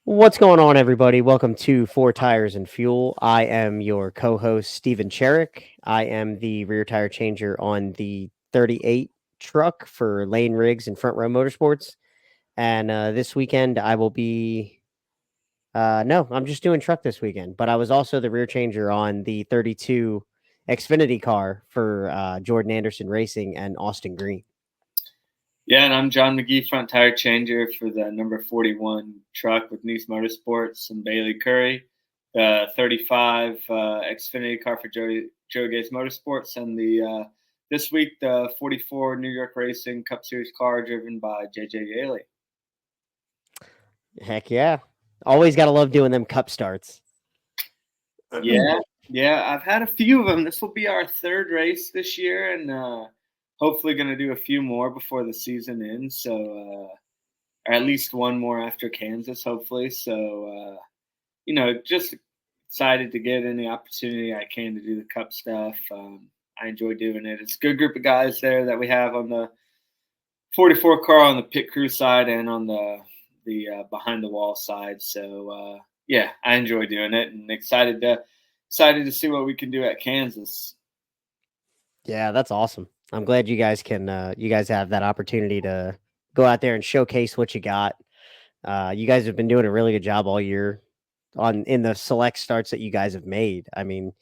What's going on, everybody? Welcome to Four Tires and Fuel. I am your co-host, Steven Cherrick. I am the rear tire changer on the 38 truck for Layne Riggs and Front Row Motorsports. And this weekend, I will be. No, I'm just doing truck this weekend. But I was also the rear changer on the 32 Xfinity car for Jordan Anderson Racing and Austin Green. Yeah, and I'm John McGee, front tire changer for the number 41 truck with Nice Motorsports and Bailey Curry, the 35 Xfinity car for Joe Gates Motorsports, and the this week the 44 New York Racing Cup Series car driven by JJ Yaley. Heck yeah. Always got to love doing them cup starts. Yeah, I've had a few of them. This will be our third race this year, and hopefully going to do a few more before the season ends. So, or at least one more after Kansas, hopefully. So, just excited to get any opportunity I can to do the Cup stuff. I enjoy doing it. It's a good group of guys there that we have on the 44 car on the pit crew side and on the behind the wall side. So, yeah, I enjoy doing it and excited to see what we can do at Kansas. Yeah, that's awesome. I'm glad you guys have that opportunity to go out there and showcase what you got. You guys have been doing a really good job all year in the select starts that you guys have made. I mean,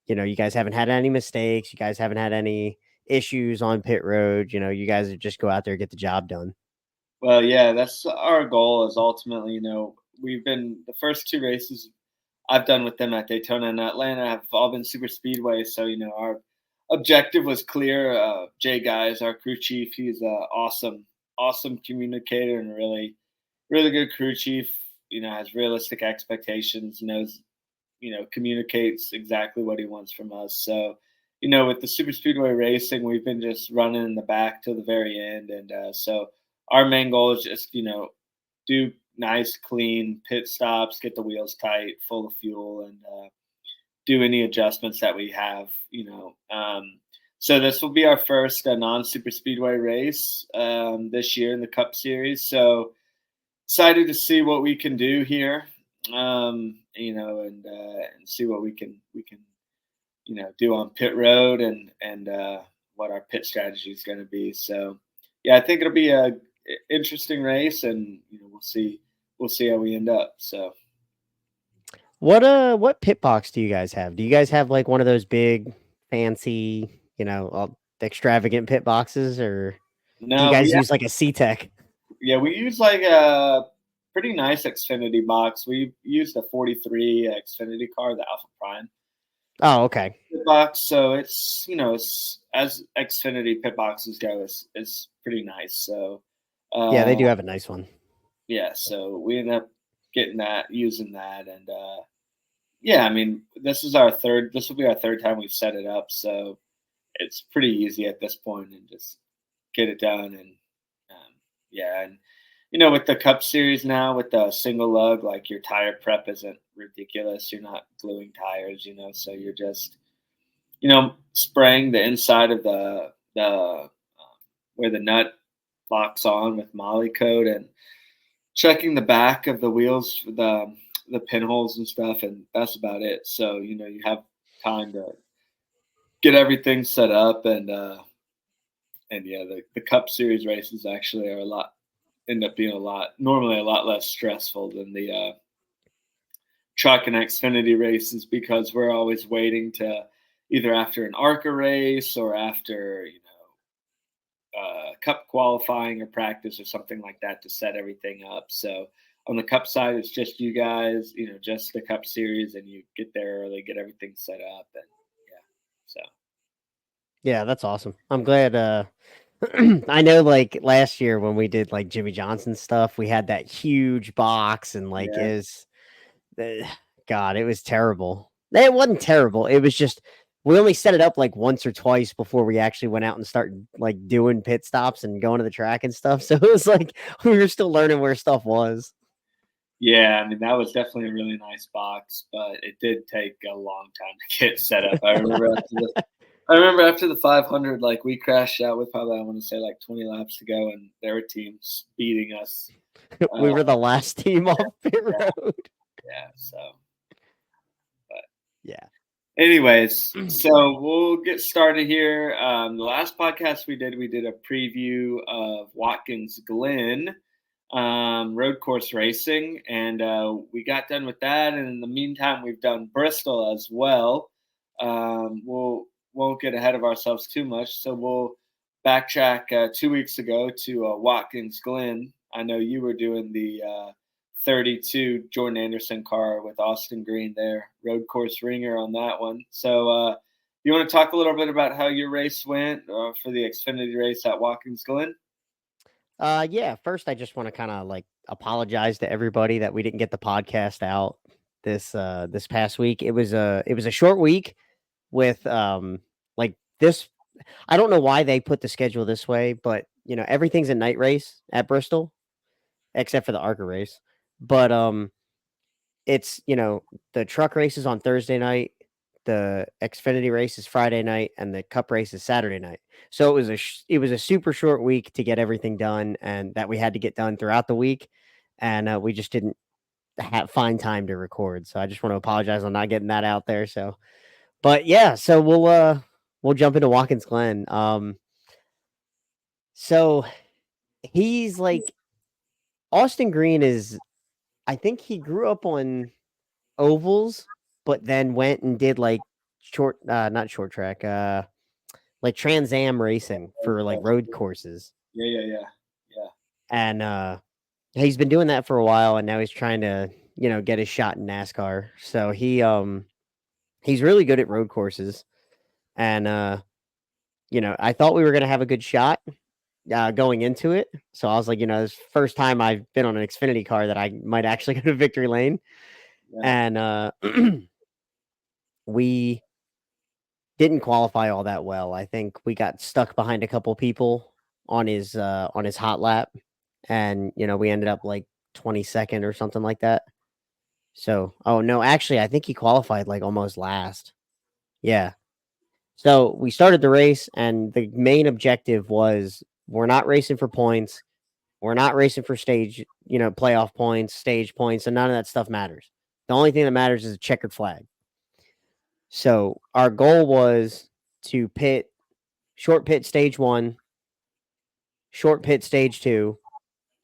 you guys haven't had any mistakes. You guys haven't had any issues on pit road. You guys just go out there and get the job done. Well, yeah, that's our goal is ultimately, we've been the first two races I've done with them at Daytona and Atlanta have all been super speedway. So, our objective was clear. Jay Guys, our crew chief, he's an awesome communicator and really, really good crew chief, has realistic expectations, knows, communicates exactly what he wants from us. So, with the super speedway racing, we've been just running in the back till the very end. And so our main goal is just, do nice, clean pit stops, get the wheels tight, full of fuel, and do any adjustments that we have, So this will be our first non-super speedway race this year in the Cup Series. So excited to see what we can do here, and see what we can do on pit road and what our pit strategy is going to be. So yeah, I think it'll be a interesting race, and we'll see how we end up. So What pit box do you guys have? Do you guys have like one of those big fancy, extravagant pit boxes, or do you no, guys use like a C-Tech? we use like a pretty nice Xfinity box. We used a 43 Xfinity car, the Alpha Prime. Oh, okay. Pit box, so it's it's as Xfinity pit boxes go, it's pretty nice. So Yeah, they do have a nice one. Yeah, so we ended up using that, and yeah, I mean, this will be our third time we've set it up, so it's pretty easy at this point, and just get it done. And yeah, and with the Cup Series now, with the single lug, like your tire prep isn't ridiculous. You're not gluing tires, so you're just spraying the inside of the where the nut locks on with Molly coat, and checking the back of the wheels for the pinholes and stuff, and that's about it. So you have time to get everything set up, and yeah, the Cup Series races actually end up being normally a lot less stressful than the truck and Xfinity races, because we're always waiting to either after an ARCA race or after Cup qualifying or practice or something like that to set everything up. So on the Cup side, it's just you guys, just the Cup Series, and you get there early, get everything set up, and Yeah, that's awesome. I'm glad. I know, like last year when we did like Jimmy Johnson stuff, we had that huge box, and like yeah. God, it was terrible. It wasn't terrible. It was just we only set it up like once or twice before we actually went out and started like doing pit stops and going to the track and stuff. So it was like we were still learning where stuff was. Yeah, I mean, that was definitely a really nice box, but it did take a long time to get set up. I I remember after the 500, like we crashed out with probably I want to say like 20 laps to go, and there were teams beating us. We were the last team off pit Yeah, road. yeah. So, but Yeah. anyways, so we'll get started here. The last podcast we did a preview of Watkins Glen road course racing, and we got done with that. And in the meantime, we've done Bristol as well. We'll won't get ahead of ourselves too much, so we'll backtrack 2 weeks ago to Watkins Glen. I know you were doing the 32 Jordan Anderson car with Austin Green there, road course ringer on that one. So you want to talk a little bit about how your race went for the Xfinity race at Watkins Glen? Yeah. First, I just want to kind of like apologize to everybody that we didn't get the podcast out this past week. It was a short week with like this. I don't know why they put the schedule this way, but everything's a night race at Bristol except for the ARCA race. But it's the truck race is on Thursday night, the Xfinity race is Friday night, and the Cup race is Saturday night. So it was a super short week to get everything done, and that we had to get done throughout the week, and we just didn't find time to record. So I just want to apologize on not getting that out there. So, but yeah, so we'll jump into Watkins Glen. So he's like Austin Green is. I think he grew up on ovals, but then went and did like not short track, like Trans Am racing for like road courses. Yeah. And he's been doing that for a while, and now he's trying to, get his shot in NASCAR. So he's really good at road courses. And I thought we were gonna have a good shot going into it. So I was like, this first time I've been on an Xfinity car that I might actually go to victory lane. Yeah. And we didn't qualify all that well. I think we got stuck behind a couple people on his hot lap, and we ended up like 22nd or something like that. So, oh no, actually, I think he qualified like almost last. Yeah. So we started the race, and the main objective was we're not racing for points. We're not racing for stage, playoff points, stage points, and none of that stuff matters. The only thing that matters is a checkered flag. So our goal was to short pit stage 1, short pit stage 2,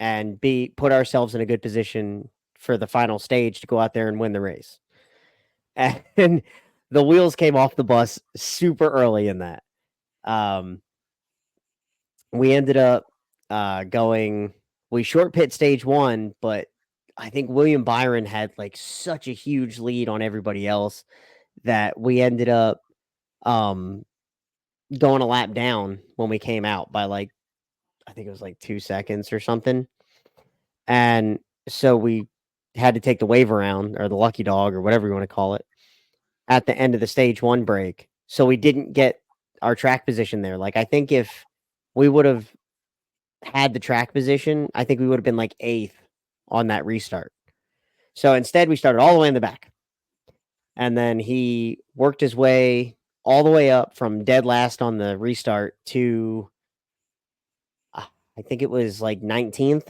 and put ourselves in a good position for the final stage to go out there and win the race. And the wheels came off the bus super early in that. We ended up we short pit stage 1, but I think William Byron had like such a huge lead on everybody else that we ended up going a lap down when we came out by like, I think it was like 2 seconds or something. And so we had to take the wave around, or the lucky dog, or whatever you want to call it, at the end of the stage 1 break. So we didn't get our track position there. Like, I think if we would have had the track position, I think we would have been like 8th on that restart. So instead, we started all the way in the back. And then he worked his way all the way up from dead last on the restart to, I think it was like 19th,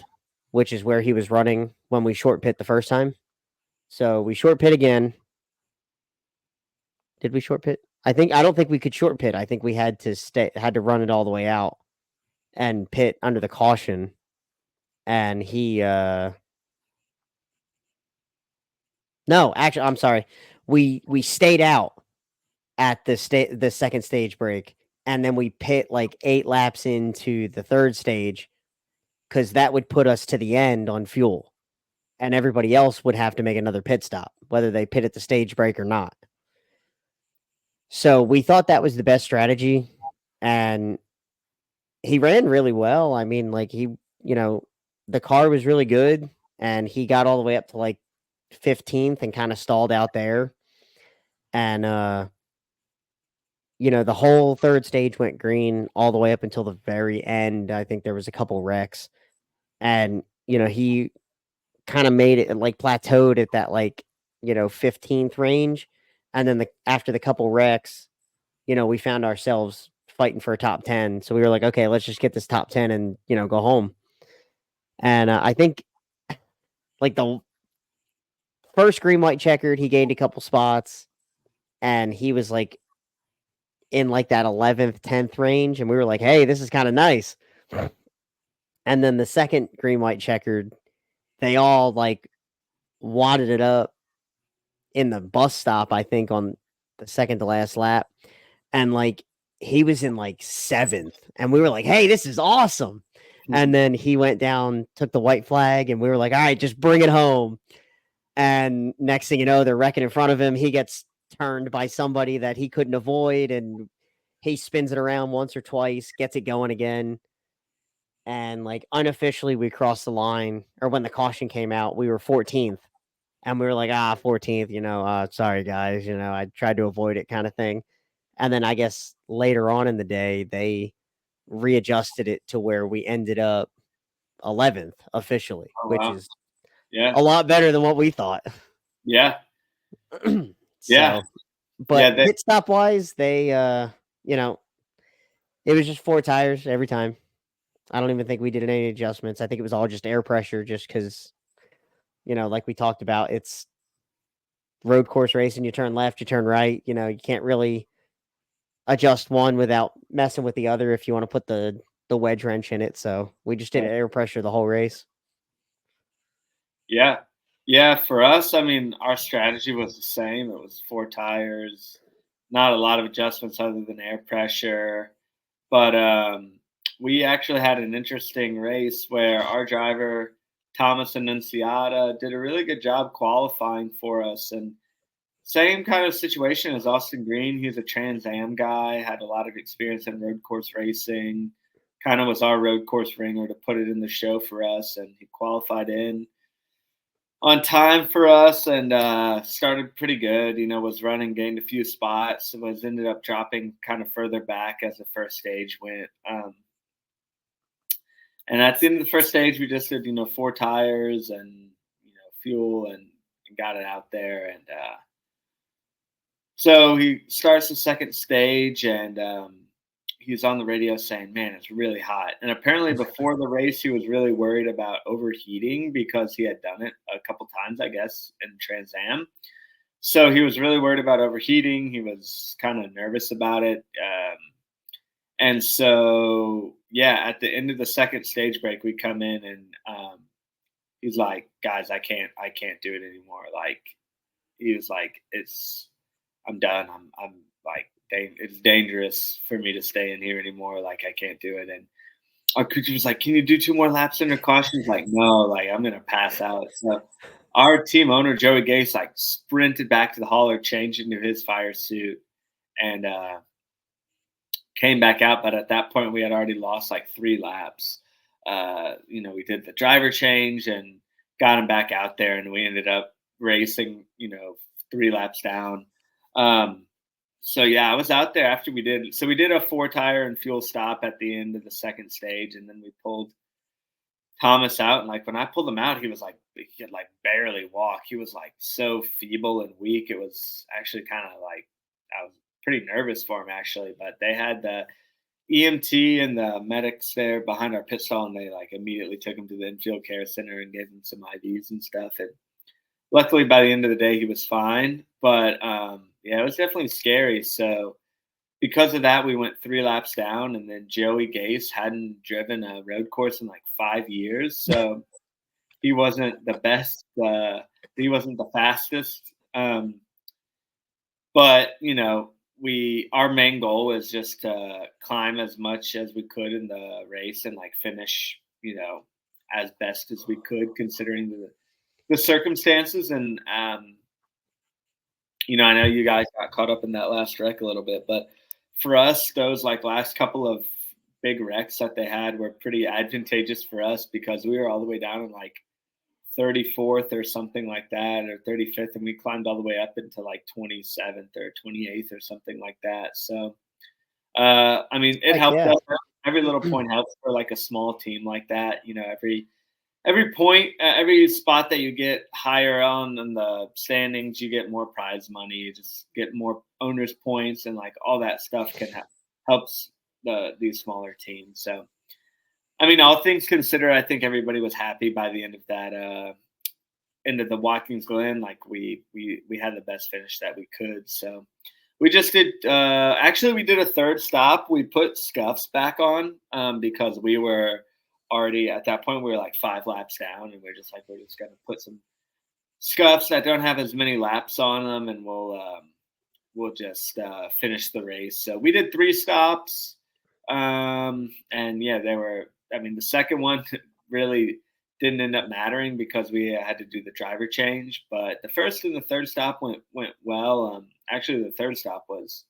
which is where he was running when we short pit the first time. So we short pit again. Did we short pit? I don't think we could short pit. I think we had to run it all the way out and pit under the caution. And he no, actually, I'm sorry. We stayed out at the second stage break, and then we pit like 8 laps into the third stage, because that would put us to the end on fuel, and everybody else would have to make another pit stop, whether they pit at the stage break or not. So we thought that was the best strategy, and he ran really well. I mean, like the car was really good, and he got all the way up to like 15th and kind of stalled out there. And the whole third stage went green all the way up until the very end. I think there was a couple wrecks, and he kind of made it like plateaued at that like 15th range, and then after the couple wrecks, we found ourselves fighting for a top 10. So we were like, okay, let's just get this top 10 and, go home. And I think like the first green, white, checkered, he gained a couple spots and he was like in like that 11th, 10th range. And we were like, hey, this is kind of nice. And then the second green, white, checkered, they all like wadded it up in the bus stop, I think, on the second to last lap. And like he was in like 7th. And we were like, hey, this is awesome. And then he went down, took the white flag, and we were like, all right, just bring it home. And next thing you know, they're wrecking in front of him. He gets turned by somebody that he couldn't avoid, and he spins it around once or twice, gets it going again. And like unofficially, we crossed the line, or when the caution came out, we were 14th. And we were like, 14th, sorry guys, I tried to avoid it kind of thing. And then I guess later on in the day, they readjusted it to where we ended up 11th officially, Oh, which wow. is Yeah. a lot better than what we thought. Yeah. So, Yeah. but Yeah. pit stop wise, they, it was just 4 tires every time. I don't even think we did any adjustments. I think it was all just air pressure, just because, like we talked about, it's road course racing. You turn left, you turn right. You can't really adjust one without messing with the other if you want to put the wedge wrench in it. So we just did air pressure the whole race. Yeah. Yeah. For us, I mean, our strategy was the same. It was 4 tires, not a lot of adjustments other than air pressure. But we actually had an interesting race where our driver, Thomas Annunziata, did a really good job qualifying for us. And same kind of situation as Austin Green. He's a Trans Am guy, had a lot of experience in road course racing, kind of was our road course ringer to put it in the show for us. And he qualified in on time for us and started pretty good. Was running, gained a few spots, was ended up dropping kind of further back as the first stage went. And at the end of the first stage, we just did 4 tires and fuel and got it out there. And so he starts the second stage and he's on the radio saying, man, it's really hot. And apparently before the race, he was really worried about overheating because he had done it a couple times, I guess, in Trans Am. So he was really worried about overheating. He was kind of nervous about it. And so, yeah, at the end of the second stage break, we come in and he's like, guys, I can't do it anymore. Like, he was like, I'm done. I'm like, it's dangerous for me to stay in here anymore. Like, I can't do it. And our crew was like, can you do 2 more laps under caution? He's like, no, like, I'm going to pass out. So our team owner, Joey Gase, like sprinted back to the hauler, changed into his fire suit and came back out. But at that point, we had already lost like 3 laps. We did the driver change and got him back out there, and we ended up racing, 3 laps down. So yeah, I was out there after we did. So we did a 4 tire and fuel stop at the end of the second stage, and then we pulled Thomas out. And like when I pulled him out, he could like barely walk. He was like so feeble and weak. It was actually kind of like I was pretty nervous for him actually. But they had the EMT and the medics there behind our pit stall, and they like immediately took him to the infield care center and gave him some IVs and stuff. And luckily, by the end of the day, he was fine. But yeah, it was definitely scary. So because of that, we went 3 laps down, and then Joey Gase hadn't driven a road course in like 5 years, so he wasn't the best. He wasn't the fastest. But our main goal is just to climb as much as we could in the race and like finish, as best as we could considering the circumstances. And I know you guys got caught up in that last wreck a little bit, but for us, those like last couple of big wrecks that they had were pretty advantageous for us because we were all the way down in like 34th or something like that, or 35th, and we climbed all the way up into like 27th or 28th or something like that. So, I mean, it helped us. Every little point helps for like a small team like that. every point, every spot that you get higher on in the standings, you get more prize money. You just get more owners points, and like all that stuff helps these smaller teams. So, I mean, all things considered, I think everybody was happy by the end of that. Into the Watkins Glen, like we had the best finish that we could. So we just did. Actually, we did a third stop. We put scuffs back on because we were already at that point. We were like 5 laps down, and we're just gonna put some scuffs that don't have as many laps on them, and we'll just finish the race. So we did 3 stops, and yeah, they were. I mean, the second one really didn't end up mattering because we had to do the driver change. But the first and the third stop went well. Actually, the third stop was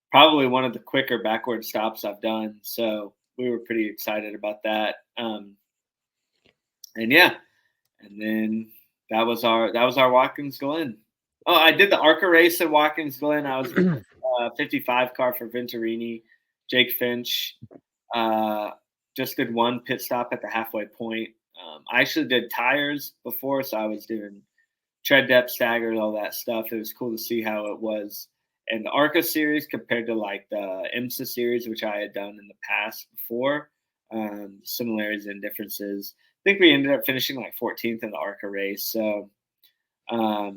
probably one of the quicker backward stops I've done. So we were pretty excited about that. And yeah, and then that was our Watkins Glen. Oh, I did the ARCA race at Watkins Glen. I was 55 car for Venturini, Jake Finch. Just did 1 pit stop at the halfway point. I actually did tires before, so I was doing tread depth, staggers, all that stuff. It was cool to see how it was in the ARCA series compared to like the IMSA series, which I had done in the past before. Similarities and differences. I think we ended up finishing like 14th in the ARCA race. So, I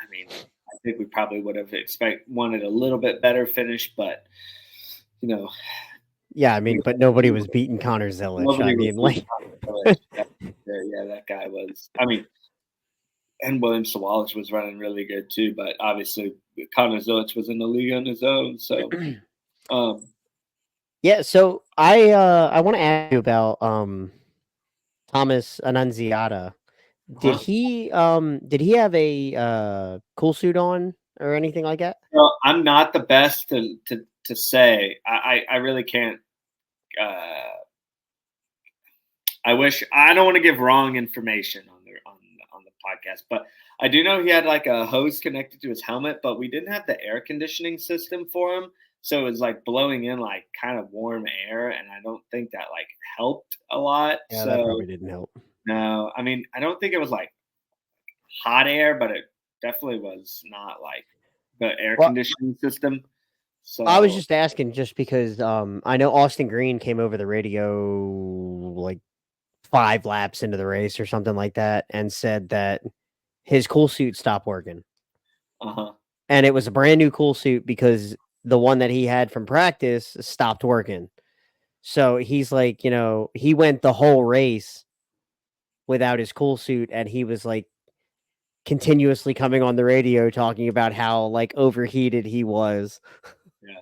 mean, I think we probably would have wanted a little bit better finish, but you know. Yeah, I mean, but nobody was beating Connor Zilisch. I mean, like, yeah, that guy was. I mean, and William Sawalich was running really good too, but obviously Connor Zilisch was in the league on his own. So, yeah. So I want to ask you about Thomas Annunziata. Did he have a cool suit on or anything like that? Well, I'm not the best to say. I really can't. I wish I don't want to give wrong information on the podcast, but I do know he had like a hose connected to his helmet, but we didn't have the air conditioning system for him, so it was like blowing in like kind of warm air, and I don't think that like helped a lot. Yeah, so that probably didn't help. No, I mean I don't think it was like hot air, but it definitely was not like the air conditioning system. So I was just asking just because I know Austin Green came over the radio like 5 laps into the race or something like that and said that his cool suit stopped working. And it was a brand new cool suit because the one that he had from practice stopped working. So he's like, he went the whole race without his cool suit, and he was like continuously coming on the radio talking about how like overheated he was. Yeah.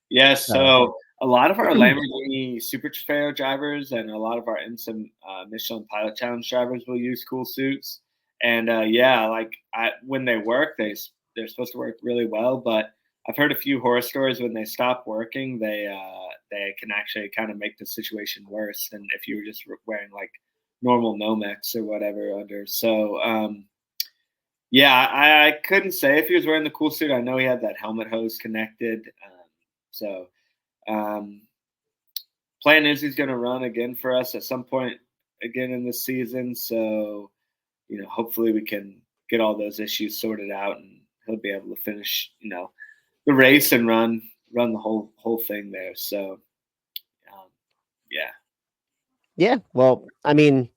Yeah, so a lot of our Lamborghini Super Trofeo drivers and a lot of our IMSA Michelin Pilot Challenge drivers will use cool suits. And yeah, like when they work, they're supposed to work really well. But I've heard a few horror stories when they stop working, they can actually kind of make the situation worse than if you were just wearing like normal Nomex or whatever under. So yeah, I couldn't say if he was wearing the cool suit. I know he had that helmet hose connected. So plan is he's going to run again for us at some point again in this season. So, hopefully we can get all those issues sorted out and he'll be able to finish, the race and run the whole thing there. So, yeah. Yeah. Well, I mean,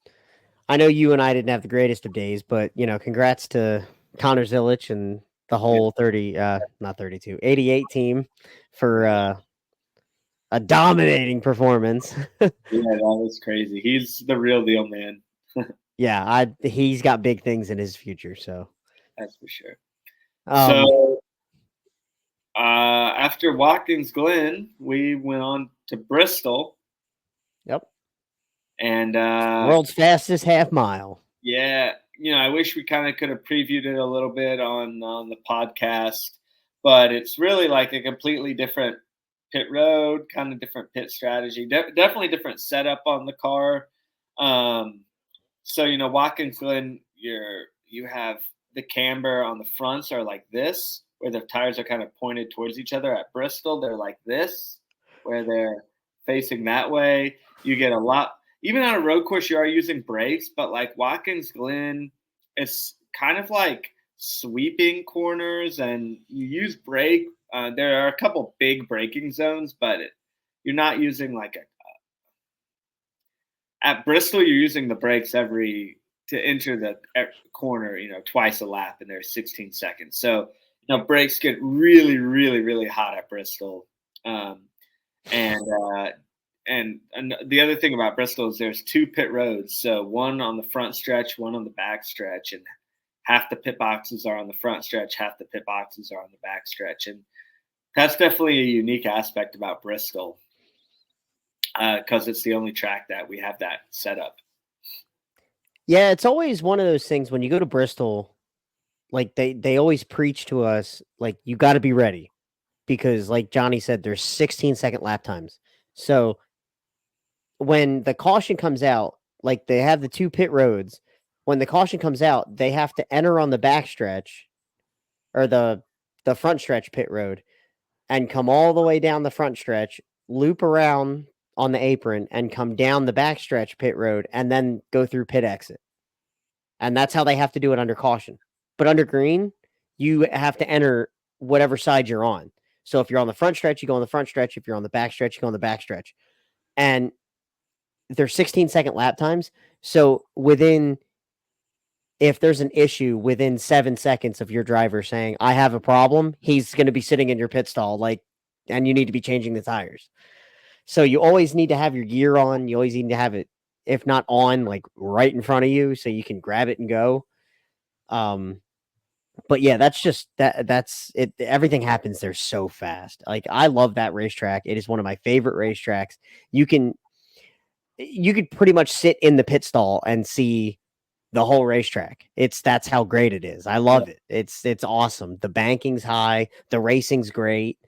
I know you and I didn't have the greatest of days, but congrats to Connor Zilisch and the whole 88 team for a dominating performance. Yeah, that was crazy. He's the real deal, man. Yeah, he's got big things in his future, so that's for sure. So after Watkins Glen, we went on to Bristol. Yep. And world's fastest half mile. Yeah, I wish we kind of could have previewed it a little bit on the podcast, but it's really like a completely different pit road, kind of different pit strategy, definitely different setup on the car. So Watkins Glen, you have the camber on the fronts are like this, where the tires are kind of pointed towards each other. At Bristol, they're like this, where they're facing that way. You get a lot. even on a road course, you are using brakes, but like Watkins Glen, it's kind of like sweeping corners, and you use brake. There are a couple big braking zones, but you're not using like at Bristol. You're using the brakes to enter the corner, twice a lap, and there's 16 seconds. So brakes get really, really, really hot at Bristol. Um, and the other thing about Bristol is there's 2 pit roads, so one on the front stretch, one on the back stretch, and half the pit boxes are on the front stretch, half the pit boxes are on the back stretch, and that's definitely a unique aspect about Bristol because it's the only track that we have that set up. Yeah, it's always one of those things when you go to Bristol, like they always preach to us, like you got to be ready because, like Johnny said, there's 16-second lap times. So when the caution comes out, like they have the 2 pit roads. When the caution comes out, they have to enter on the back stretch or the front stretch pit road and come all the way down the front stretch, loop around on the apron, and come down the back stretch pit road, and then go through pit exit. And that's how they have to do it under caution. But under green, you have to enter whatever side you're on. So if you're on the front stretch, you go on the front stretch. If you're on the back stretch, you go on the back stretch. And they're 16-second lap times. So if there's an issue within 7 seconds of your driver saying, I have a problem, he's going to be sitting in your pit stall, and you need to be changing the tires. So you always need to have your gear on. You always need to have it, if not on, like right in front of you so you can grab it and go. But yeah, that's it. Everything happens there so fast. Like I love that racetrack. It is one of my favorite racetracks. You could pretty much sit in the pit stall and see the whole racetrack. That's how great it is. I love it. It's awesome. The banking's high, the racing's great.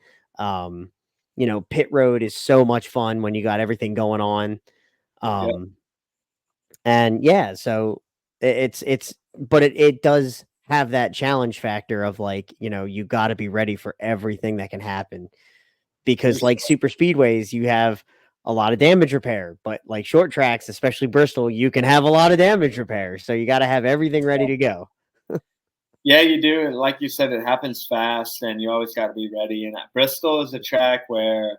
Pit road is so much fun when you got everything going on. And yeah, so but it does have that challenge factor of like, you got to be ready for everything that can happen because like super speedways, you have a lot of damage repair, but like short tracks, especially Bristol, you can have a lot of damage repair. So you got to have everything ready to go. Yeah, you do. And like you said, it happens fast and you always got to be ready. And Bristol is a track where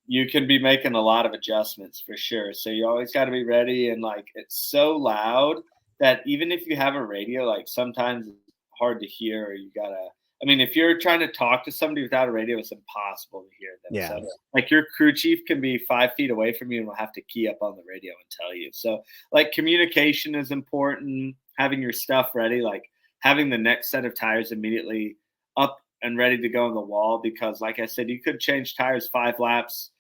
you can be making a lot of adjustments for sure. So you always got to be ready. And like, it's so loud that even if you have a radio, like sometimes it's hard to hear, or if you're trying to talk to somebody without a radio, it's impossible to hear them. Yeah. So like your crew chief can be 5 feet away from you and will have to key up on the radio and tell you. So like communication is important, having your stuff ready, like having the next set of tires immediately up and ready to go on the wall, because like I said, you could change tires 5 laps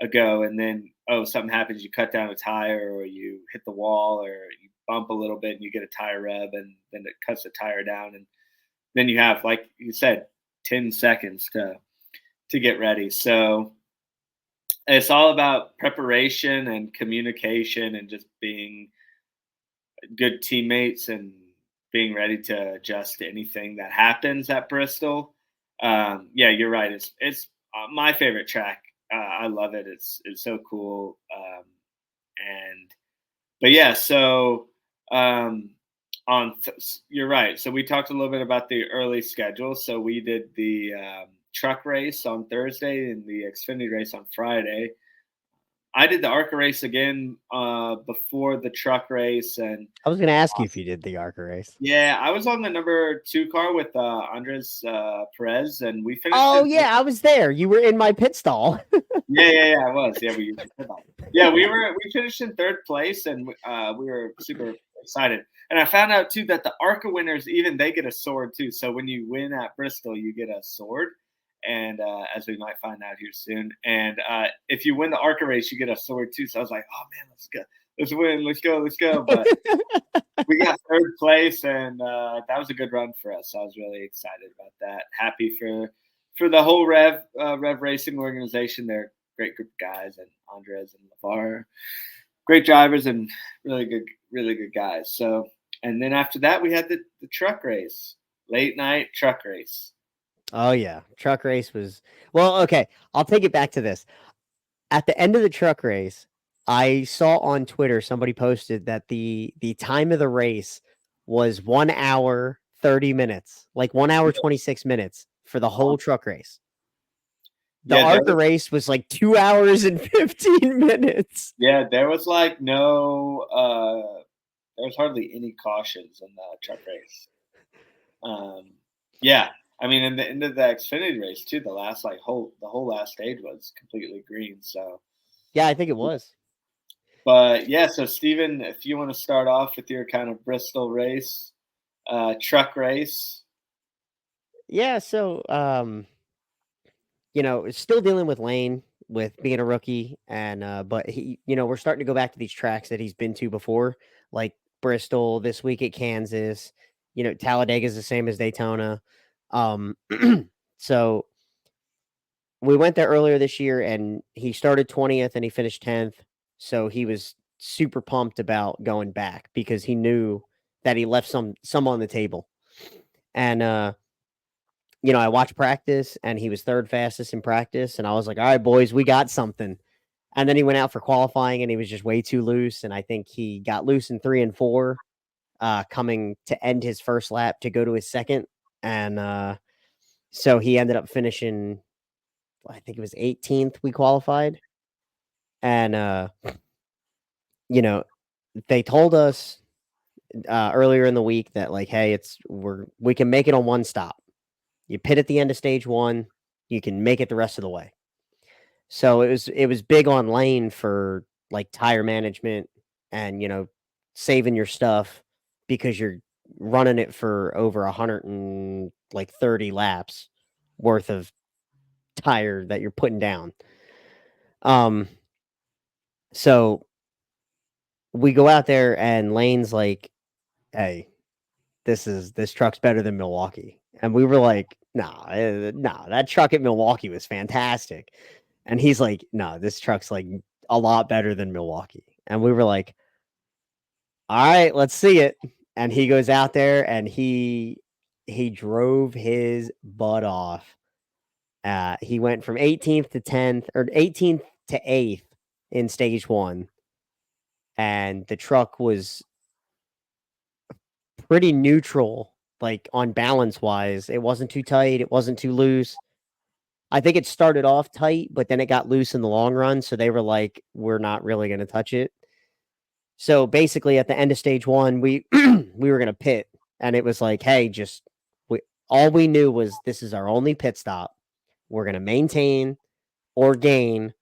ago and then something happens, you cut down a tire or you hit the wall or you bump a little bit and you get a tire rev and then it cuts the tire down, and then you have, like you said, 10 seconds to get ready. So it's all about preparation and communication and just being good teammates and being ready to adjust to anything that happens at Bristol. Yeah, you're right. It's my favorite track. I love it. It's so cool. But yeah, so you're right. So we talked a little bit about the early schedule. So we did the truck race on Thursday and the Xfinity race on Friday. I did the ARCA race again before the truck race, and I was going to ask you if you did the ARCA race. Yeah, I was on the number 2 car with Andres Perez, and we finished. Oh yeah, I was there. You were in my pit stall. Yeah, I was. Yeah, we finished in 3rd place, and we were super excited. And I found out too that the ARCA winners, even they get a sword too. So when you win at Bristol, you get a sword, and as we might find out here soon. And if you win the ARCA race, you get a sword too. So I was like, oh man, let's go. Let's win. Let's go. But we got 3rd place, and that was a good run for us. So I was really excited about that. Happy for the whole Rev Racing organization. They're a great group of guys, and Andres and LeVar, great drivers and really good guys. So, and then after that, we had the truck race, late night truck race. Oh yeah, truck race was okay. I'll take it back to this. At the end of the truck race, I saw on Twitter somebody posted that the time of the race was 1 hour 30 minutes, like 1 hour 26 minutes for the whole truck race. The Yeah, ARCA race was like 2 hours and 15 minutes. there was like no, there was hardly any cautions in the truck race. Yeah, I mean, in the end of the Xfinity race too, the whole last stage was completely green. So, Yeah, I think it was. but yeah, so Steven, if you want to start off with your kind of Bristol race, truck race. Yeah, so still dealing with Layne with being a rookie and but he we're starting to go back to these tracks that he's been to before, like Bristol this week at Kansas. Talladega is the same as Daytona. Um so we went there earlier this year and he started 20th and he finished 10th. So he was super pumped about going back because he knew that he left some on the table. And I watched practice and he was third fastest in practice. And I was like, all right, boys, we got something. And then he went out for qualifying and he was just way too loose. And I think he got loose in 3 and 4, coming to end his first lap to go to his second. And so he ended up finishing, I think it was 18th we qualified. And, they told us earlier in the week that, like, hey, we can make it on one stop. You pit at the end of stage 1, you can make it the rest of the way. So it was big on Layne for like tire management and saving your stuff because you're running it for over 130 laps worth of tire that you're putting down. Um so we go out there and Layne's like, "Hey, this truck's better than Milwaukee." And we were like, nah, that truck at Milwaukee was fantastic. And he's like, no, this truck's like a lot better than Milwaukee. And we were like, all right, let's see it. And he goes out there and he drove his butt off. He went from 18th to 10th or 18th to 8th in stage 1. And the truck was pretty neutral, like on balance wise. It wasn't too tight, it wasn't too loose. I think it started off tight, but then it got loose in the long run. So they were like, we're not really going to touch it. So basically, at the end of stage 1, we we were going to pit, and it was like, hey, all we knew was this is our only pit stop. We're going to maintain or gain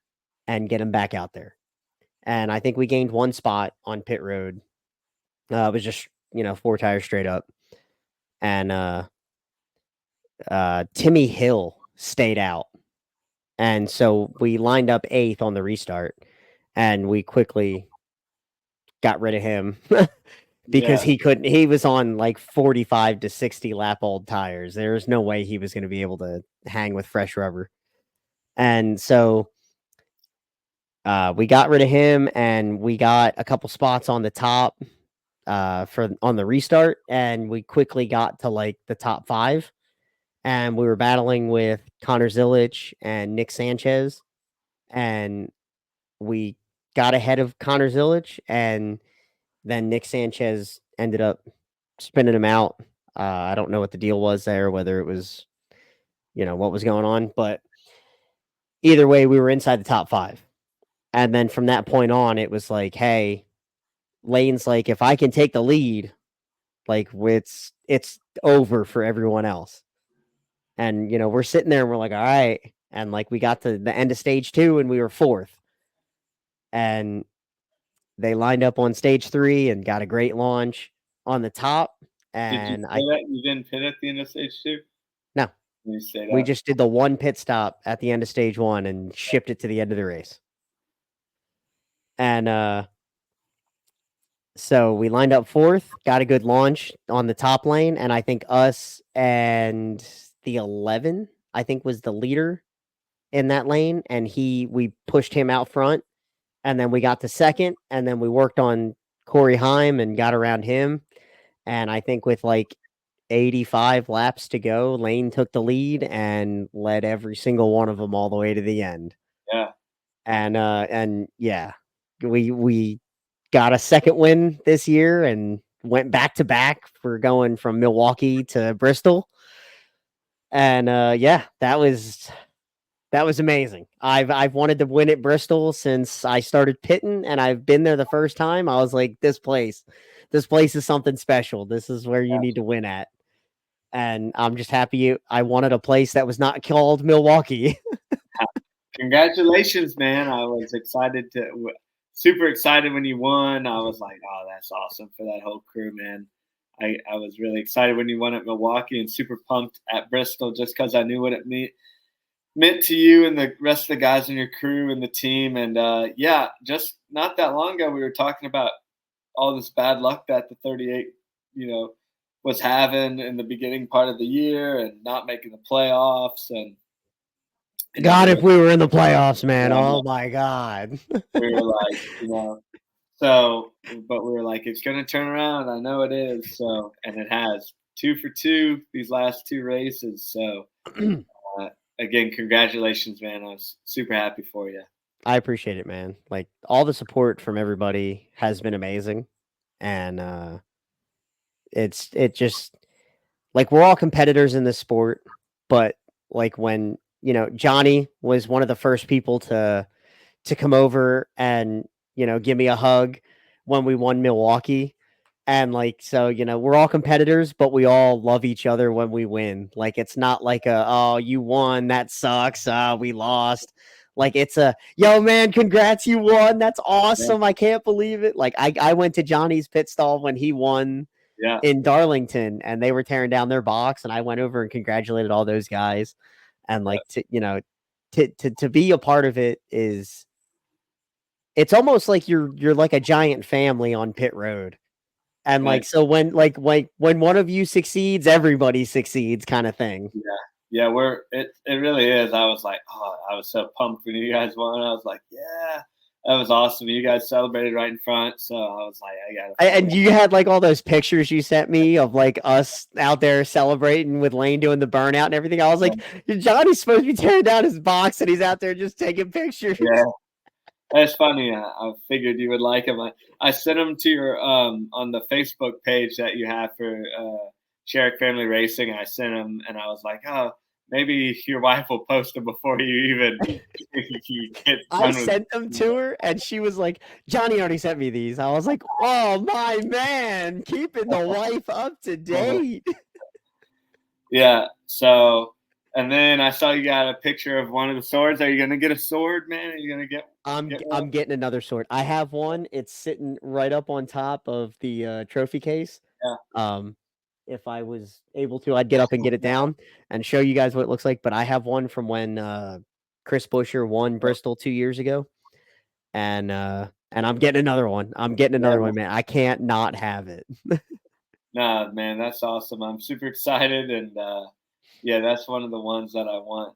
and get him back out there. And I think we gained 1 spot on pit road. It was just 4 tires straight up, and Timmy Hill stayed out. And so we lined up 8th on the restart, and we quickly got rid of him because Yeah, he was on like 45 to 60 lap old tires. There was no way he was going to be able to hang with fresh rubber. And so we got rid of him and we got a couple spots on the top on the restart, and we quickly got to like the top 5, and we were battling with Connor Zilisch and Nick Sanchez, and we got ahead of Connor Zilisch, and then Nick Sanchez ended up spinning him out. I don't know what the deal was there, whether it was, what was going on, but either way, we were inside the top 5. And then from that point on, it was like, hey, Layne's like, if I can take the lead, like it's over for everyone else. And we're sitting there and we're like, all right. And like we got to the end of stage 2 and we were 4th. And they lined up on stage 3 and got a great launch on the top. did you And say that you didn't pit at the end of stage 2? no, You stayed we out. just did the 1 pit stop at the end of stage 1 and shipped it to the end of the race. And so we lined up 4th, got a good launch on the top lane, and I think us and the 11, I think, was the leader in that lane, and we pushed him out front, and then we got to 2nd, and then we worked on Corey Heim and got around him, and I think with like 85 laps to go, Layne took the lead and led every single one of them all the way to the end. Yeah, And yeah. we got a second win this year and went back to back for going from Milwaukee to Bristol. And yeah, that was amazing. I've wanted to win at Bristol since I started pitting, and I've been there the first time. I was like, this place is something special. This is where you need to win at. And I'm just happy I wanted a place that was not called Milwaukee. Congratulations, man. I was super excited when you won. I was like, oh, that's awesome for that whole crew, man. I was really excited when you won at Milwaukee and super pumped at Bristol just because I knew what it meant to you and the rest of the guys in your crew and the team. And yeah, just not that long ago, we were talking about all this bad luck that the 38, was having in the beginning part of the year and not making the playoffs. And God, if we were in the playoffs, man, yeah, oh my God. we were like, so, but we were like, it's going to turn around. I know it is. So, and it has 2 for 2 these last 2 races. So, again, congratulations, man. I was super happy for you. I appreciate it, man. Like, all the support from everybody has been amazing. And it just, like, we're all competitors in this sport, but like when, Johnny was one of the first people to come over and, give me a hug when we won Milwaukee. And like, so, we're all competitors, but we all love each other when we win. Like, it's not like oh, you won, that sucks. We lost. Like, it's yo, man, congrats, you won. That's awesome. I can't believe it. Like, I went to Johnny's pit stall when he won in Darlington, and they were tearing down their box, and I went over and congratulated all those guys. And like, to be a part of it it's almost like you're like a giant family on pit road. And like, so when one of you succeeds, everybody succeeds, kind of thing. Yeah, it really is. I was like, oh, I was so pumped when you guys won. I was like, yeah, that was awesome. You guys celebrated right in front, so I was like, I got And you had like all those pictures you sent me of like us out there celebrating with Layne doing the burnout and everything. I was like, Johnny's supposed to be tearing down his box, and he's out there just taking pictures. Yeah. That's funny. I figured you would like him. I sent him to your on the Facebook page that you have for Sherrick Family Racing. I sent him, and I was like, oh, maybe your wife will post them before you even get done. I sent them to her, and she was like, Johnny already sent me these. I was like, oh, my man, keeping the wife up to date. Yeah, so, and then I saw you got a picture of one of the swords. Are you going to get a sword, man? Are you going to get I'm getting another sword. I have one. It's sitting right up on top of the trophy case. Yeah. If I was able to, I'd get up and get it down and show you guys what it looks like. But I have one from when Chris Buescher won Bristol 2 years ago. And I'm getting another one. I'm getting another one, man. I can't not have it. Nah, man, that's awesome. I'm super excited, and yeah, that's one of the ones that I want.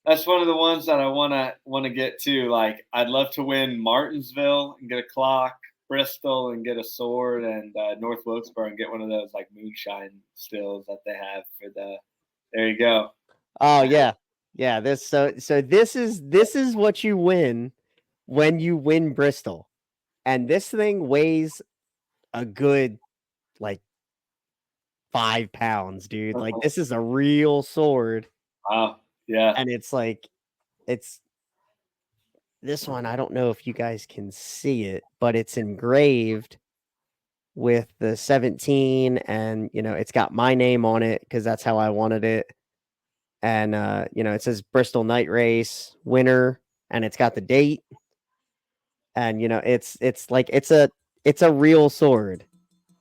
That's one of the ones that I want to get to. Like, I'd love to win Martinsville and get a clock, Bristol and get a sword, and North Wilkesboro and get one of those like moonshine stills that they have for the. There you go. Oh yeah, yeah. So this is what you win when you win Bristol, and this thing weighs a good like 5 pounds, dude. Like, this is a real sword. Wow. Yeah. And it's like, it's this one. I don't know if you guys can see it, but it's engraved with the 17, and it's got my name on it because that's how I wanted it. And it says Bristol Night Race winner, and it's got the date. And it's like it's a real sword.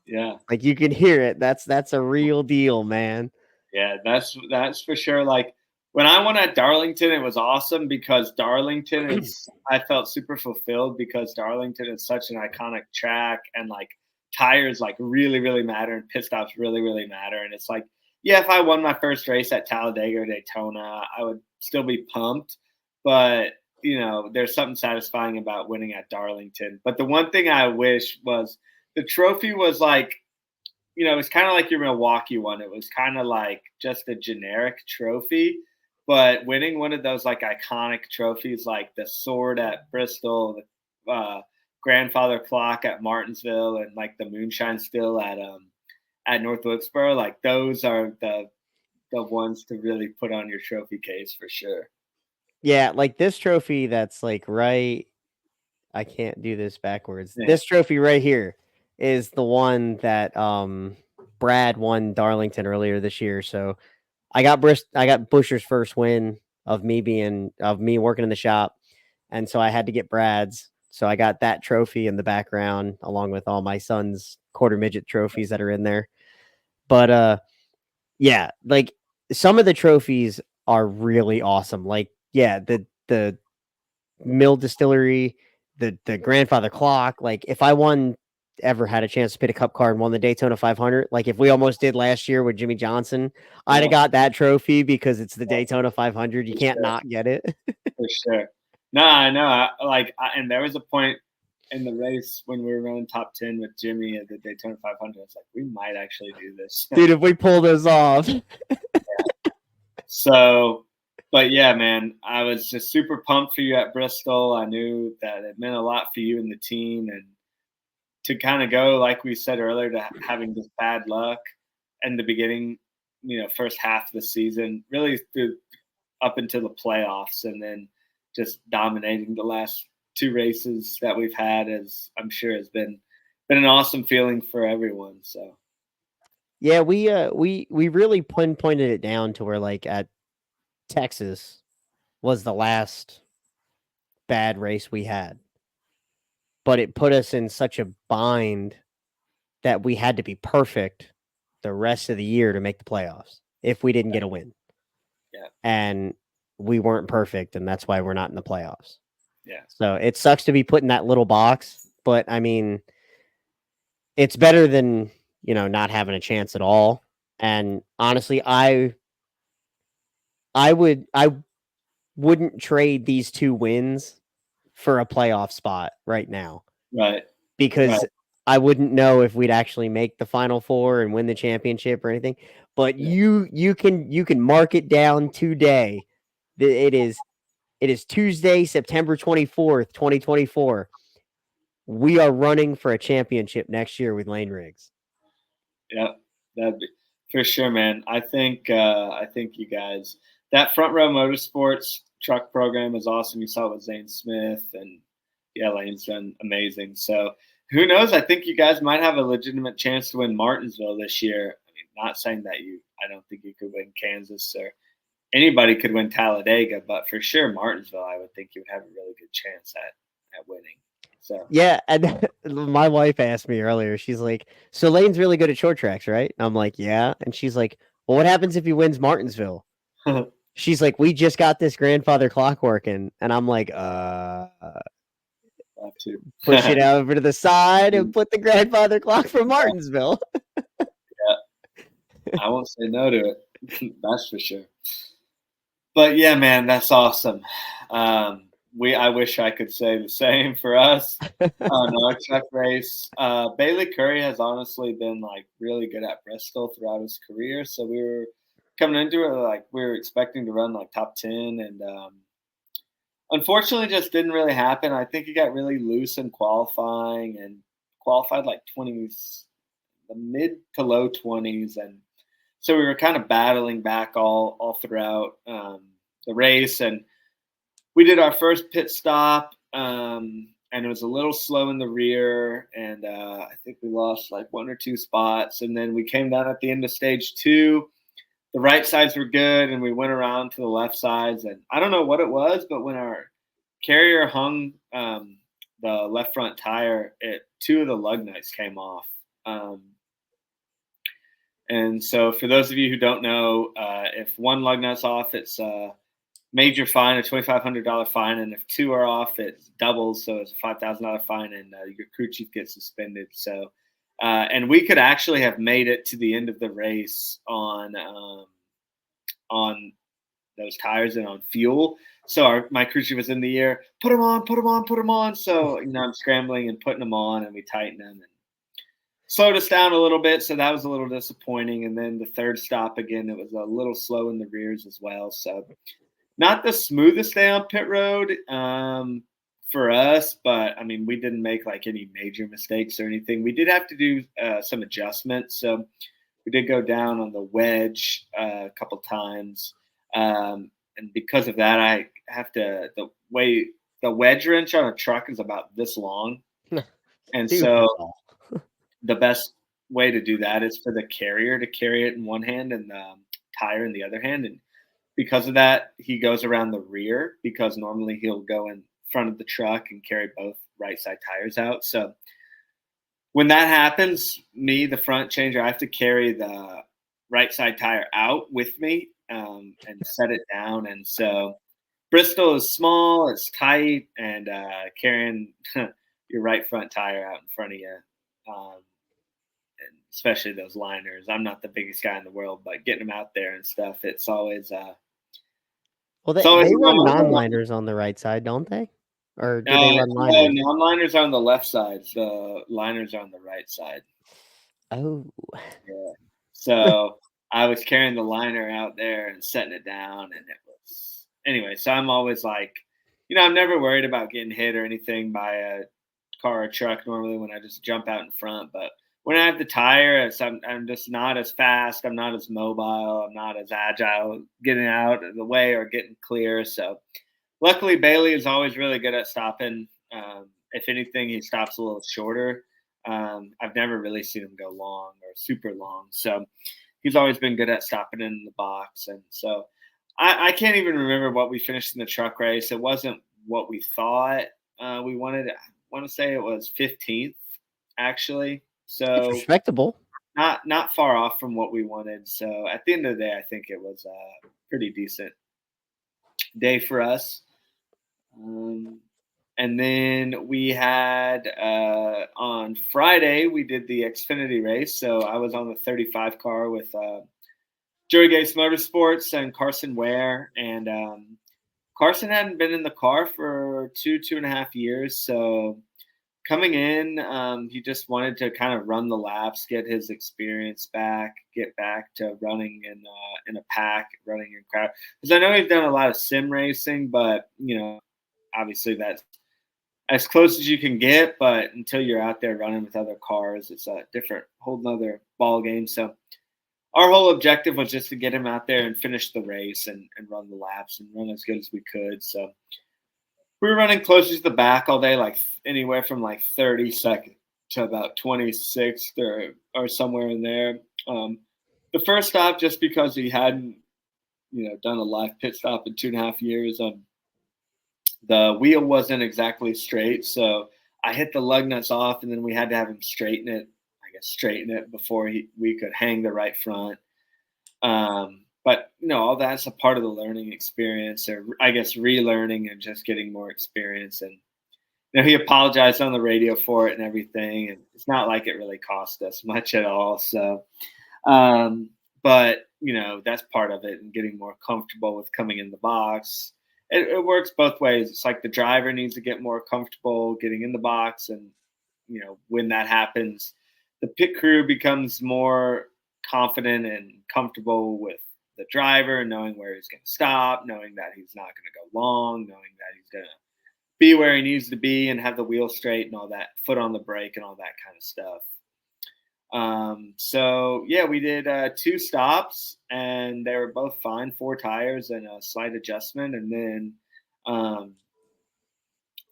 Yeah. Like, you can hear it. That's a real deal, man. Yeah, that's for sure. Like, when I won at Darlington, it was awesome because Darlington is I felt super fulfilled because Darlington is such an iconic track, and like tires like really, really matter, and pit stops really, really matter. And it's like, yeah, if I won my first race at Talladega or Daytona, I would still be pumped. But there's something satisfying about winning at Darlington. But the one thing I wish was the trophy was like, it's kind of like your Milwaukee one. It was kind of like just a generic trophy, but winning one of those like iconic trophies, like the sword at Bristol grandfather clock at Martinsville and like the moonshine still at North Wilkesboro, like those are the ones to really put on your trophy case for sure. Yeah, like this trophy that's like right. I can't do this backwards. Yeah. This trophy right here is the one that Brad won Darlington earlier this year. So I got Busher's first win of me working in the shop, and so I had to get Brad's. So I got that trophy in the background along with all my son's quarter midget trophies that are in there. But yeah, like some of the trophies are really awesome. Like yeah, the Mill Distillery, the grandfather clock. Like if I ever had a chance to pick a cup car and won the Daytona 500, like if we almost did last year with Jimmy Johnson, I'd have got that trophy because it's the Daytona 500. You can't not get it. For sure. No, I know. And there was a point in the race when we were running top 10 with Jimmy at the Daytona 500. It's like, we might actually do this. Dude, if we pull this off. So, but yeah, man, I was just super pumped for you at Bristol. I knew that it meant a lot for you and the team. And to kind of go, like we said earlier, to having this bad luck in the beginning, first half of the season, really through up into the playoffs, and then just dominating the last two races that we've had, as I'm sure has been an awesome feeling for everyone. So yeah, we really pinpointed it down to where like at Texas was the last bad race we had, but it put us in such a bind that we had to be perfect the rest of the year to make the playoffs if we didn't get a win. Yeah. And we weren't perfect, and that's why we're not in the playoffs. Yeah. So it sucks to be put in that little box, but I mean, it's better than, not having a chance at all. And honestly, I wouldn't trade these 2 wins for a playoff spot right now. Right. Because I wouldn't know if we'd actually make the Final Four and win the championship or anything. But you can mark it down today. It is Tuesday, September 24th, 2024. We are running for a championship next year with Layne Riggs. Yeah, that'd be for sure, man. I think you guys, that Front Row Motorsports truck program is awesome. You saw it with Zane Smith, and yeah, Layne's done amazing. So who knows? I think you guys might have a legitimate chance to win Martinsville this year. I mean, not saying that I don't think you could win Kansas, or anybody could win Talladega, but for sure Martinsville, I would think you would have a really good chance at winning. So yeah, and my wife asked me earlier. She's like, "So Layne's really good at short tracks, right?" And I'm like, "Yeah." And she's like, "Well, what happens if he wins Martinsville?" She's like, "We just got this grandfather clock working," and I'm like, push it over to the side and put the grandfather clock for Martinsville." Yeah, I won't say no to it. That's for sure. But yeah, man, that's awesome. I wish I could say the same for us on our truck race. Bailey Curry has honestly been like really good at Bristol throughout his career. So we were coming into it like we were expecting to run like top 10, and unfortunately just didn't really happen. I think he got really loose in qualifying and qualified like 20s, the mid to low 20s, and so we were kind of battling back all throughout the race, and we did our first pit stop, and it was a little slow in the rear, and I think we lost like 1 or 2 spots, and then we came down at the end of stage 2. The right sides were good, and we went around to the left sides, and I don't know what it was, but when our carrier hung the left front tire, 2 of the lug nuts came off. And so for those of you who don't know, if one lug nut's off, it's a major fine, a $2,500 fine. And if 2 are off, it doubles. So it's a $5,000 fine, and your crew chief gets suspended. So, and we could actually have made it to the end of the race on those tires and on fuel. So my crew chief was in the air, put them on, put them on, put them on. So, I'm scrambling and putting them on, and we tighten them, and slowed us down a little bit, so that was a little disappointing. And then the third stop, again, it was a little slow in the rears as well. So not the smoothest day on pit road for us, but I mean, we didn't make like any major mistakes or anything. We did have to do some adjustments, so we did go down on the wedge a couple times, and because of that, I have to the wedge wrench on a truck is about this long, and Super so tall. the best way to do that is for the carrier to carry it in one hand and the tire in the other hand, and because of that, he goes around the rear because normally he'll go in front of the truck and carry both right side tires out. So when that happens, me, the front changer, I have to carry the right side tire out with me and set it down. And so Bristol is small, it's tight, and carrying your right front tire out in front of you, and especially those liners. I'm not the biggest guy in the world, but getting them out there and stuff, Well, it's they always they run non-liners on the right side, don't they? Or do they run no, liners? non-liners are on the left side. The liners are on the right side. Oh, Yeah. So I was carrying the liner out there and setting it down, and it was anyway. So I'm always like, I'm never worried about getting hit or anything by a car or truck normally when I just jump out in front. But when I have the tire, I'm just not as fast. I'm not as mobile. I'm not as agile getting out of the way or getting clear. So luckily, Bailey is always really good at stopping. If anything, he stops a little shorter. I've never really seen him go long or super long. So he's always been good at stopping in the box. And so I can't even remember what we finished in the truck race. It wasn't what we thought we wanted. I want to say it was 15th, actually. it's So respectable. not far off from what we wanted. So at the end of the day, I think it was a pretty decent day for us. Um, and then we had on Friday we did the Xfinity race. So I was on the 35 car with Joey Gates Motorsports and Carson Ware, and Carson hadn't been in the car for 2.5 years. So coming in, he just wanted to kind of run the laps, get his experience back, get back to running in a pack, running in crowd. Because I know he's done a lot of sim racing, but obviously that's as close as you can get. But until you're out there running with other cars, it's a different, whole nother ball game. So our whole objective was just to get him out there and finish the race and run the laps and run as good as we could. So we were running closest to the back all day, like anywhere from like 32nd to about 26th or somewhere in there. The first stop, just because he hadn't, done a live pit stop in 2.5 years, the wheel wasn't exactly straight. So I hit the lug nuts off, and then we had to have him straighten it before we could hang the right front. But all that's a part of the learning experience, or I guess relearning and just getting more experience. And he apologized on the radio for it and everything, and it's not like it really cost us much at all. So, but that's part of it, and getting more comfortable with coming in the box. It works both ways. It's like the driver needs to get more comfortable getting in the box, and when that happens, the pit crew becomes more confident and comfortable with the driver, knowing where he's going to stop, knowing that he's not going to go long, knowing that he's going to be where he needs to be and have the wheel straight and all that, foot on the brake and all that kind of stuff. So yeah, we did 2 stops, and they were both fine, 4 tires and a slight adjustment. And then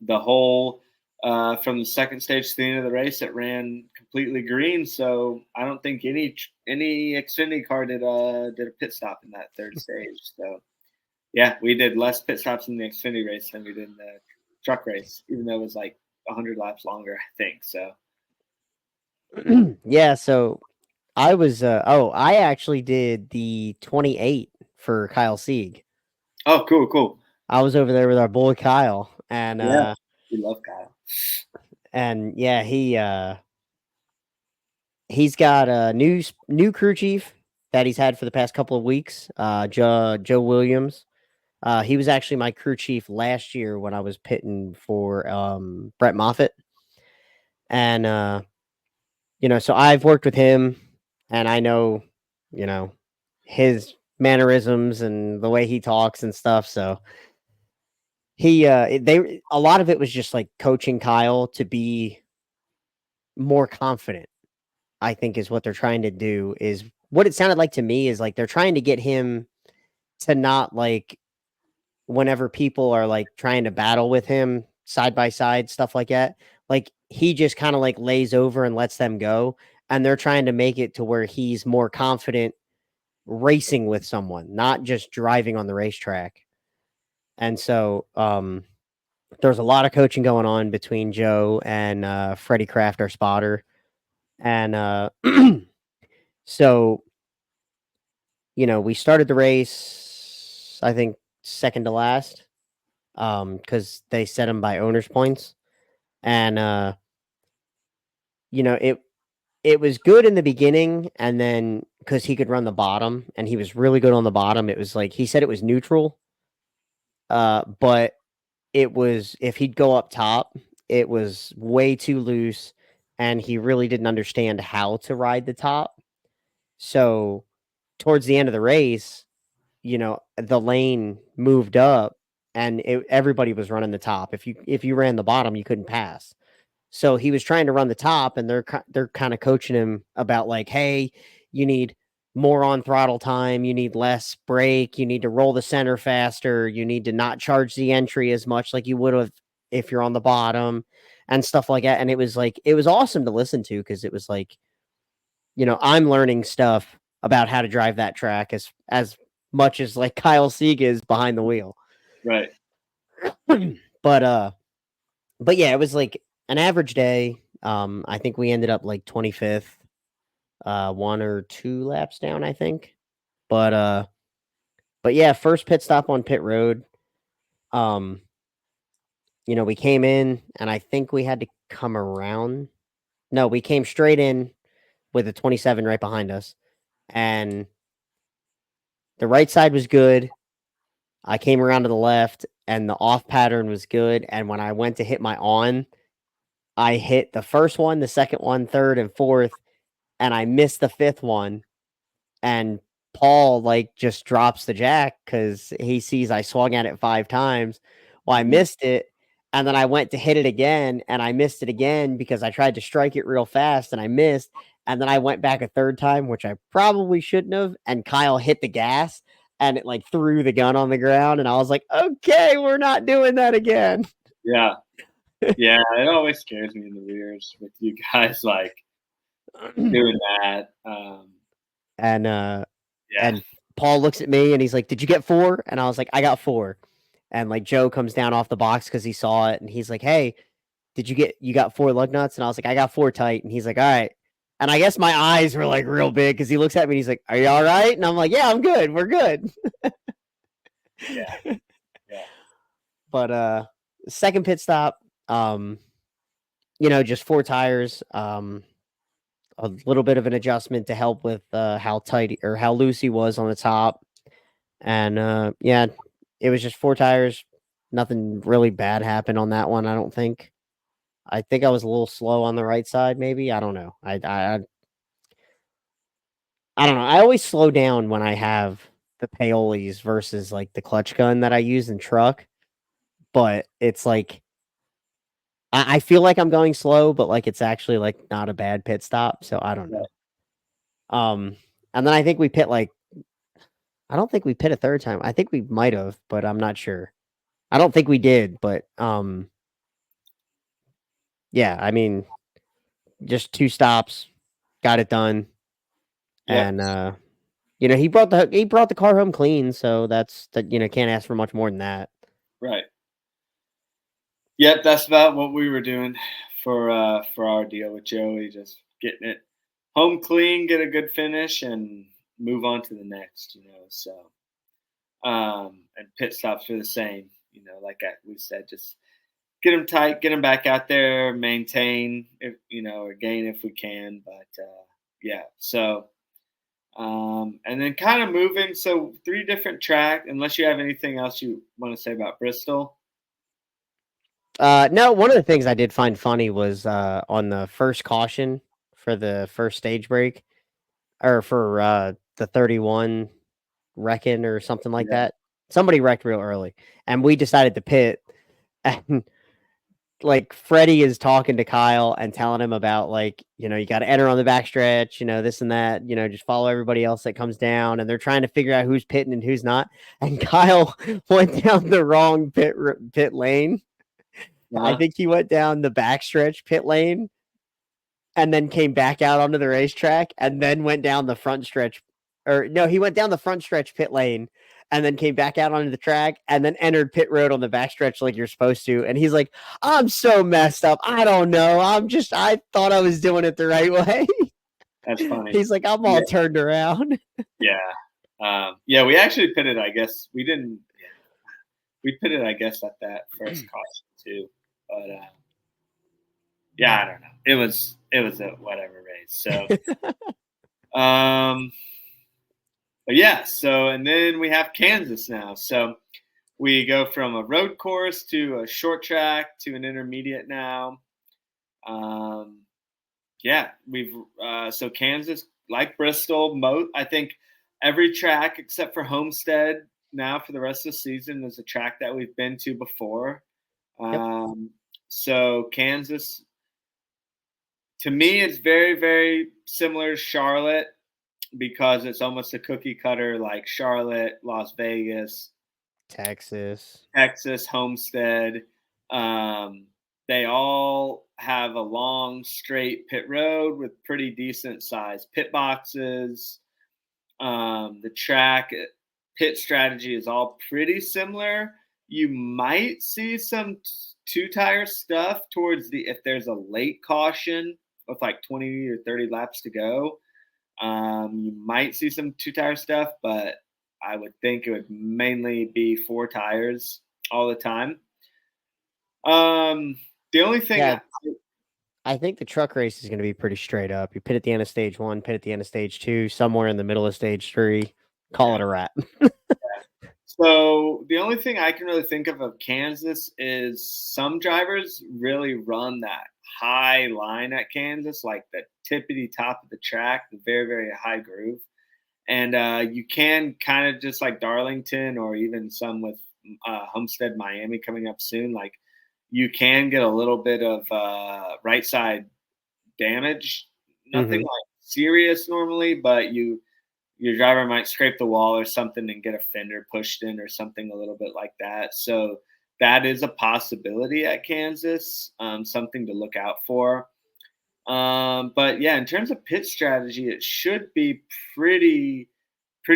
the whole from the second stage to the end of the race, it ran completely green. So I don't think any Xfinity car did a pit stop in that third stage. So yeah, we did less pit stops in the Xfinity race than we did in the truck race, even though it was like 100 laps longer, I think. So Yeah, so I actually did the 28 for Kyle Sieg. oh, cool. I was over there with our boy Kyle, and Yeah, we love Kyle. yeah, he's got a new crew chief that he's had for the past couple of weeks, Joe Williams. He was actually my crew chief last year when I was pitting for Brett Moffitt, and so I've worked with him, and I know his mannerisms and the way he talks and stuff. So a lot of it was just like coaching Kyle to be more confident. I think is what they're trying to do. Is what it sounded like to me is like they're trying to get him to not like whenever people are like trying to battle with him side by side, stuff like that. Like he just kind of like lays over and lets them go. And they're trying to make it to where he's more confident racing with someone, not just driving on the racetrack. And so there's a lot of coaching going on between Joe and Freddie Kraft, our spotter. And so, we started the race, I think, second to last, because they set him by owner's points. And it was good in the beginning, and then because he could run the bottom and he was really good on the bottom, it was like he said it was neutral. But it was if he'd go up top, it was way too loose, and he really didn't understand how to ride the top. So towards the end of the race, the lane moved up, and everybody was running the top. If you ran the bottom, you couldn't pass. So he was trying to run the top, and they're kind of coaching him about like, hey, you need more on throttle time, you need less brake, you need to roll the center faster, you need to not charge the entry as much like you would have if you're on the bottom, and stuff like that. And it was awesome to listen to because it was like, I'm learning stuff about how to drive that track as much as like Kyle Sieg is behind the wheel. Right. but but yeah, it was like an average day. I think we ended up like 25th, one or two laps down, I think. But yeah, first pit stop on pit road. Um, we came in and I think we had to come around. No, we came straight in with a 27 right behind us. And the right side was good. I came around to the left and the off pattern was good. And when I went to hit my on, I hit the first one, the second one, third, and fourth, and I missed the fifth one. And Paul like just drops the jack because he sees I swung at it 5 times. Well, I missed it. And then I went to hit it again and I missed it again because I tried to strike it real fast and I missed. And then I went back a third time, which I probably shouldn't have. And Kyle hit the gas and it like threw the gun on the ground. And I was like, okay, we're not doing that again. Yeah. Yeah. It always scares me in the rears with you guys like doing that. And Yeah. and Paul looks at me and he's like, "Did you get 4?" And I was like, "I got 4." And like Joe comes down off the box because he saw it and he's like, "Hey, you got 4 lug nuts?" And I was like, "I got 4 tight." And he's like, "All right." And I guess my eyes were like real big because he looks at me and he's like, "Are you all right?" And I'm like, "Yeah, I'm good. We're good." Yeah. Yeah. But second pit stop, just 4 tires, a little bit of an adjustment to help with how tight or how loose he was on the top. And yeah, it was just 4 tires. Nothing really bad happened on that one, I don't think. I think I was a little slow on the right side, maybe. I don't know. I don't know. I always slow down when I have the payolis versus like the clutch gun that I use in truck. But it's like I feel like I'm going slow, but like it's actually like not a bad pit stop. So I don't know. And then I think we pit like I don't think we pit a third time. I think we might have, but I'm not sure. I don't think we did, but yeah, I mean, just 2 stops, got it done. Yep. And he brought the car home clean, so that's that, can't ask for much more than that. Right. Yep, that's about what we were doing for our deal with Joey, just getting it home clean, get a good finish, and move on to the next. So and pit stops are the same. Like we said, just get them tight, get them back out there, maintain, if or gain if we can. But yeah, so and then kind of moving. So 3 different track. Unless you have anything else you want to say about Bristol. No, one of the things I did find funny was on the first caution for the first stage break, or for the 31 wrecking or something like Yeah. that. Somebody wrecked real early, and we decided to pit. And like Freddie is talking to Kyle and telling him about like, you got to enter on the backstretch, this and that, just follow everybody else that comes down. And they're trying to figure out who's pitting and who's not. And Kyle went down the wrong pit lane. I think he went down the backstretch pit lane and then came back out onto the racetrack and then went down the front stretch. Or no, he went down the front stretch pit lane and then came back out onto the track and then entered pit road on the backstretch like you're supposed to. And he's like, I'm so messed up. I don't know. I thought I was doing it the right way. That's funny. He's like, I'm all turned around. Yeah. Yeah, we actually pitted, I guess. We didn't. Yeah. We pitted, I guess, at that first caution too. But yeah, I don't know. It was a whatever race. So, but yeah. So, and then we have Kansas now. So we go from a road course to a short track to an intermediate now. Yeah, we've so Kansas, like Bristol, I think every track except for Homestead now for the rest of the season is a track that we've been to before. So Kansas, to me, it's very, very similar to Charlotte because it's almost a cookie cutter like Charlotte, Las Vegas, Texas, Homestead. They all have a long, straight pit road with pretty decent sized pit boxes. The track pit strategy is all pretty similar. You might see some two-tire stuff towards if there's a late caution with like 20 or 30 laps to go. You might see some two-tire stuff, but I would think it would mainly be 4 tires all the time. The only thing I think the truck race is going to be pretty straight up. You pit at the end of stage 1, pit at the end of stage 2, somewhere in the middle of stage 3. Call it a wrap. So the only thing I can really think of Kansas is some drivers really run that high line at Kansas, like the tippity top of the track, the very, very high groove. And you can kind of just like Darlington or even some with Homestead Miami coming up soon, like you can get a little bit of right side damage. Nothing like serious normally, but your driver might scrape the wall or something and get a fender pushed in or something a little bit like that. So that is a possibility at Kansas, something to look out for. But yeah, in terms of pit strategy, it should be pretty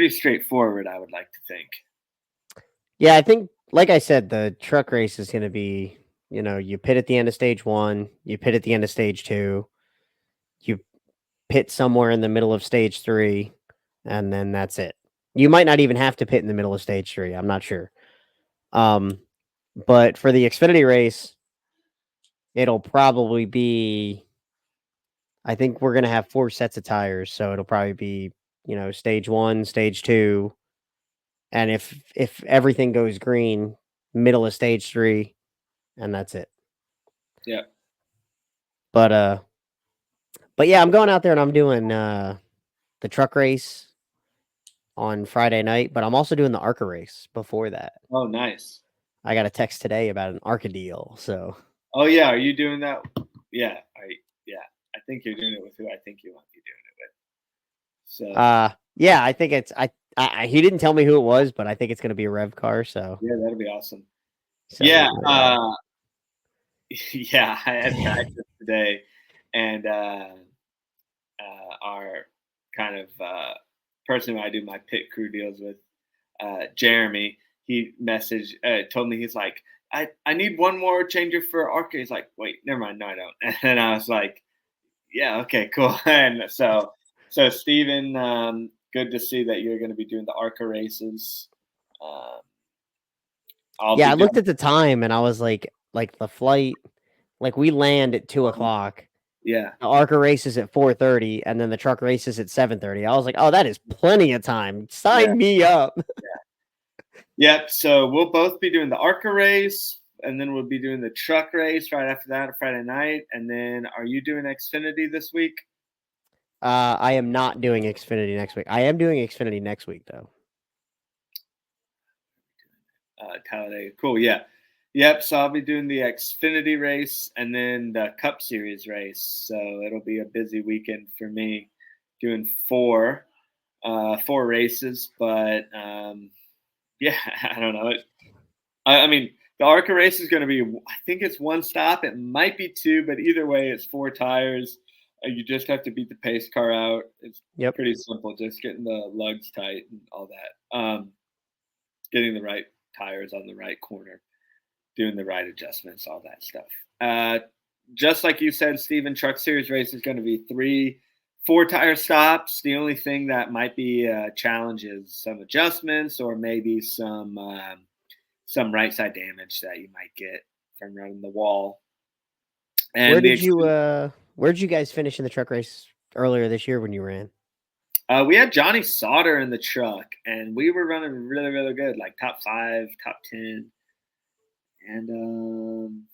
straightforward, I would like to think. Yeah, I think, like I said, the truck race is going to be, you pit at the end of stage 1, you pit at the end of stage 2, you pit somewhere in the middle of stage 3, and then that's it. You might not even have to pit in the middle of stage 3. I'm not sure. But for the Xfinity race, it'll probably be, I think we're going to have 4 sets of tires. So it'll probably be, stage 1, stage 2. And if everything goes green, middle of stage 3, and that's it. Yeah. But yeah, I'm going out there and I'm doing the truck race on Friday night, but I'm also doing the ARCA race before that. Oh, nice. I got a text today about an ARCA deal. So. Oh yeah, are you doing that? Yeah, I think you're doing it with who I think you want to be doing it with. So. Yeah, I think it's he didn't tell me who it was, but I think it's going to be a Rev car. So. Yeah, that'll be awesome. So, yeah. Yeah, I had practice today, and our kind of person who I do my pit crew deals with, Jeremy, he told me, he's like, I need one more changer for ARCA. He's like, wait, never mind, no, I don't. And I was like, yeah, okay, cool. And so Steven, good to see that you're going to be doing the ARCA races. I looked at the time and I was like the flight, like we land at 2:00. Yeah. The ARCA race is at 4:30, and then the truck race is at 7:30. I was like, oh, that is plenty of time. Sign me up. Yep. So we'll both be doing the ARCA race, and then we'll be doing the truck race right after that, Friday night. And then, are you doing Xfinity this week? I am not doing Xfinity next week. I am doing Xfinity next week, though. Talladega. Cool. Yeah. Yep, so I'll be doing the Xfinity race and then the Cup Series race. So it'll be a busy weekend for me, doing four races. But yeah, I don't know. I mean, the ARCA race is going to be, I think it's one stop. It might be two, but either way, it's 4 tires. You just have to beat the pace car out. It's Yep. pretty simple, just getting the lugs tight and all that. Getting the right tires on the right corner, doing the right adjustments, all that stuff. Just like you said, Steven, Truck Series race is going to be 4-tire stops. The only thing that might be a challenge is some adjustments or maybe some right side damage that you might get from running the wall. And where did you guys finish in the truck race earlier this year when you ran? We had Johnny Sauter in the truck, and we were running really, really good, like top 5, top 10. And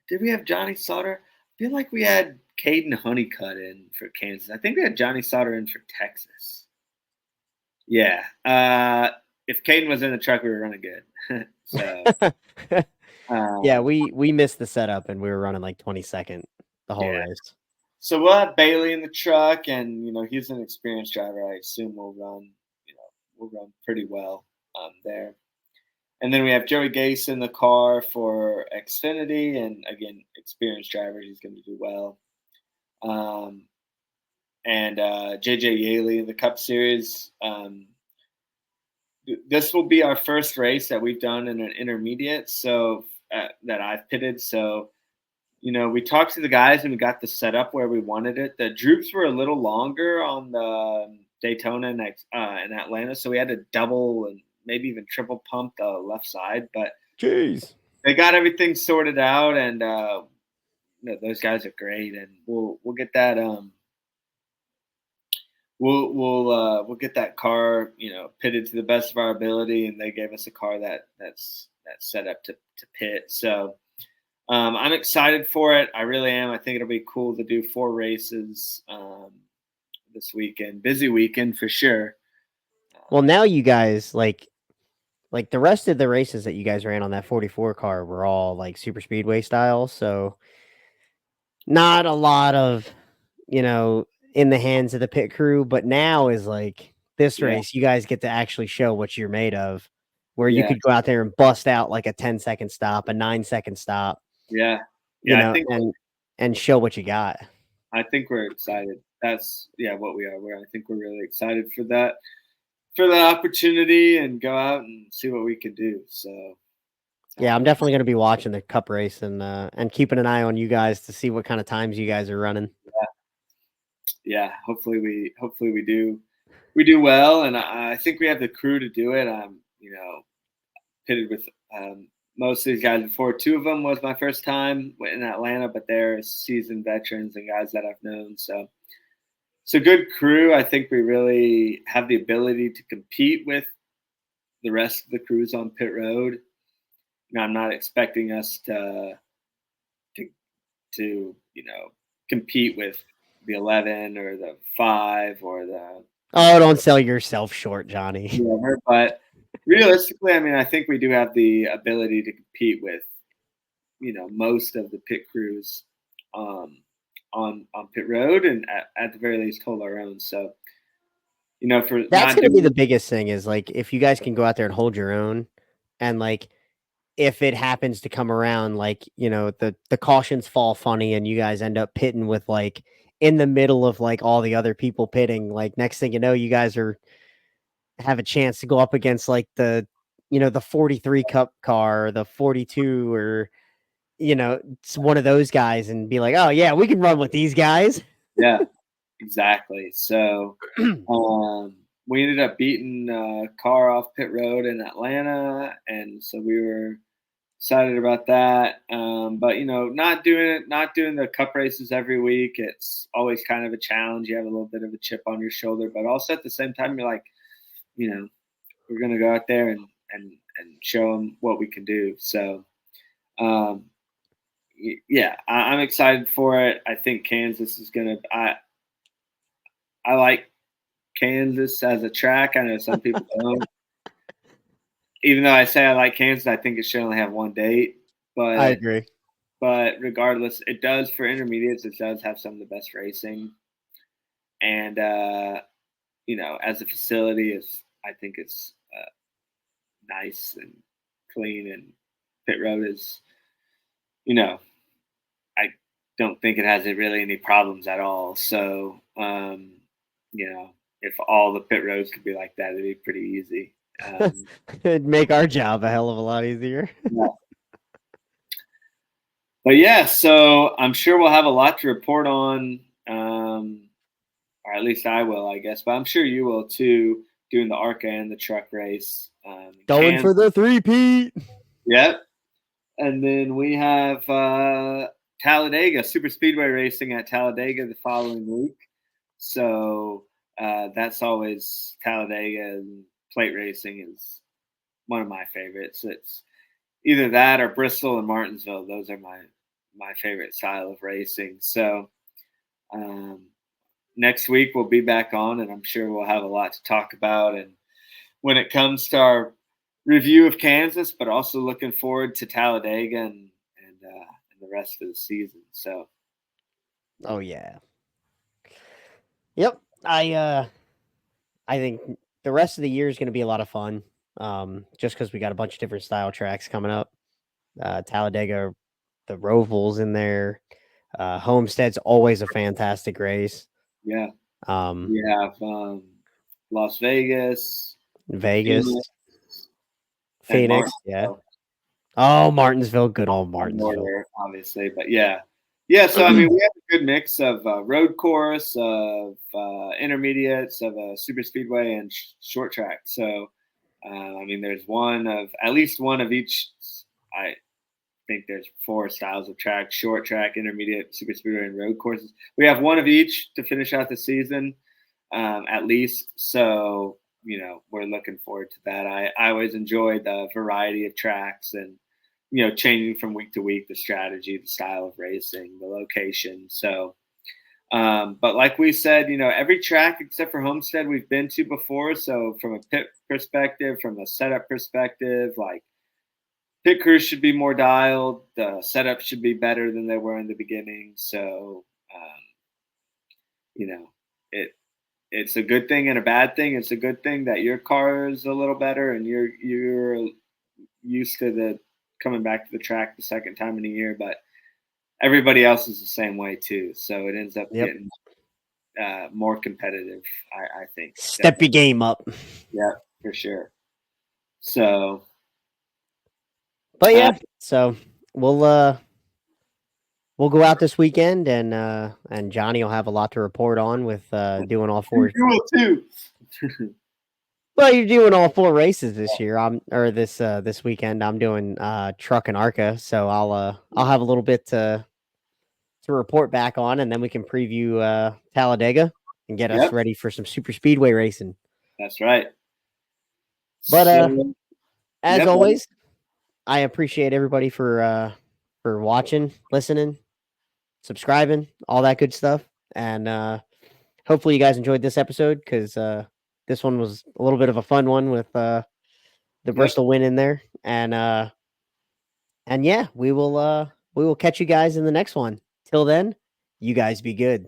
did we have Johnny Sauter? I feel like we had Caden Honeycutt in for Kansas. I think we had Johnny Sauter in for Texas. Yeah. If Caden was in the truck, we were running good. So yeah, we missed the setup and we were running like 22nd the whole race. So we'll have Bailey in the truck, and he's an experienced driver. I assume we'll run pretty well there. And then we have Joey Gase in the car for Xfinity, and again, experienced driver. He's going to do well. And JJ Yaley in the Cup Series. This will be our first race that we've done in an intermediate, so that I've pitted. So, we talked to the guys and we got the setup where we wanted it. The droops were a little longer on the Daytona and Atlanta, so we had to double and maybe even triple pump the left side. But jeez, they got everything sorted out, and those guys are great. And we'll get that we'll get that car pitted to the best of our ability, and they gave us a car that's set up to pit. So. I'm excited for it. I really am. I think it'll be cool to do 4 races this weekend. Busy weekend for sure. Well, now you guys like the rest of the races that you guys ran on that 44 car were all like super speedway style. So not a lot of, in the hands of the pit crew, but now is like this race, you guys get to actually show what you're made of, where you could go out there and bust out like a 10-second stop, a 9-second stop. Yeah. I think and show what you got. I think we're excited. That's what we are. I think we're really excited for that opportunity and go out and see what we can do. So yeah, I'm definitely going to be watching the Cup race and keeping an eye on you guys to see what kind of times you guys are running. Yeah. Hopefully we do well, and I think we have the crew to do it. I'm pitted with most of these guys before. 2 of them was my first time in Atlanta, but they're seasoned veterans and guys that I've known. So it's a good crew. I think we really have the ability to compete with the rest of the crews on pit road. I'm not expecting us to compete with the 11 or the 5 or the. Oh, don't sell yourself short, Johnny. Whatever, but realistically, I think we do have the ability to compete with, most of the pit crews on pit road, and at the very least hold our own. So, for that's going to be the biggest thing is like if you guys can go out there and hold your own, and like if it happens to come around, like the cautions fall funny and you guys end up pitting with like in the middle of like all the other people pitting, like next thing you know, you guys have a chance to go up against like the 43 Cup car, or the 42, or it's one of those guys, and be like, oh yeah, we can run with these guys. Yeah, exactly. So we ended up beating a car off pit road in Atlanta, and so we were excited about that. But not doing the Cup races every week. It's always kind of a challenge. You have a little bit of a chip on your shoulder, but also at the same time, you're like, we're going to go out there and show them what we can do. So, yeah, I'm excited for it. I think Kansas is going to. I like Kansas as a track. I know some people don't. even though I say I like Kansas, I think it should only have one date. I But agree. regardless, it does for intermediates. It does have some of the best racing, and as a facility, I think it's nice and clean, and pit road is, I don't think it has really any problems at all. So, if all the pit roads could be like that, it'd be pretty easy. It'd make our job a hell of a lot easier. Yeah. But yeah, so I'm sure we'll have a lot to report on, or at least I will, I guess. But I'm sure you will too, doing the ARCA and the truck race. Going for the 3-peat. Yep. And then we have Talladega, super speedway racing at Talladega the following week. So that's always Talladega, and plate racing is one of my favorites. It's either that or Bristol and Martinsville. Those are my favorite style of racing. So next week we'll be back on, and I'm sure we'll have a lot to talk about. And when it comes to our review of Kansas, but also looking forward to Talladega and the rest of the season. So, oh yeah, yep. I think the rest of the year is going to be a lot of fun. Just because we got a bunch of different style tracks coming up. Talladega, the Rovals in there. Homestead's always a fantastic race. yeah, Um, we have Las Vegas, Vegas, Phoenix, and Phoenix, yeah. Martinsville. Oh, Martinsville, good old On Martinsville. order, obviously, but yeah. So I mean, we have a good mix of road course, of intermediates, of a super speedway, and short track. So, I mean, there's at least one of each. I think there's 4 styles of track: short track, intermediate, super speedway, and road courses. We have one of each to finish out the season, at least. So, we're looking forward to that. I always enjoy the variety of tracks and, changing from week to week, the strategy, the style of racing, the location. So, but like we said, every track except for Homestead we've been to before. So from a pit perspective, from a setup perspective, like pit crews should be more dialed. The setup should be better than they were in the beginning. So, it's a good thing and a bad thing. It's a good thing that your car is a little better and you're used to the coming back to the track the second time in a year, but everybody else is the same way too. So it ends up getting more competitive, I think. Step your game up. Yeah, for sure. So, but yeah, so we'll go out this weekend, and Johnny will have a lot to report on with doing all 4. You will too. Well, you're doing all 4 races this year. This weekend. I'm doing truck and ARCA, so I'll have a little bit to report back on, and then we can preview Talladega and get us ready for some super speedway racing. That's right. But as always, I appreciate everybody for watching, listening, subscribing, all that good stuff, and hopefully you guys enjoyed this episode because this one was a little bit of a fun one with the Bristol win in there, and yeah, we will catch you guys in the next one. Till then, you guys be good.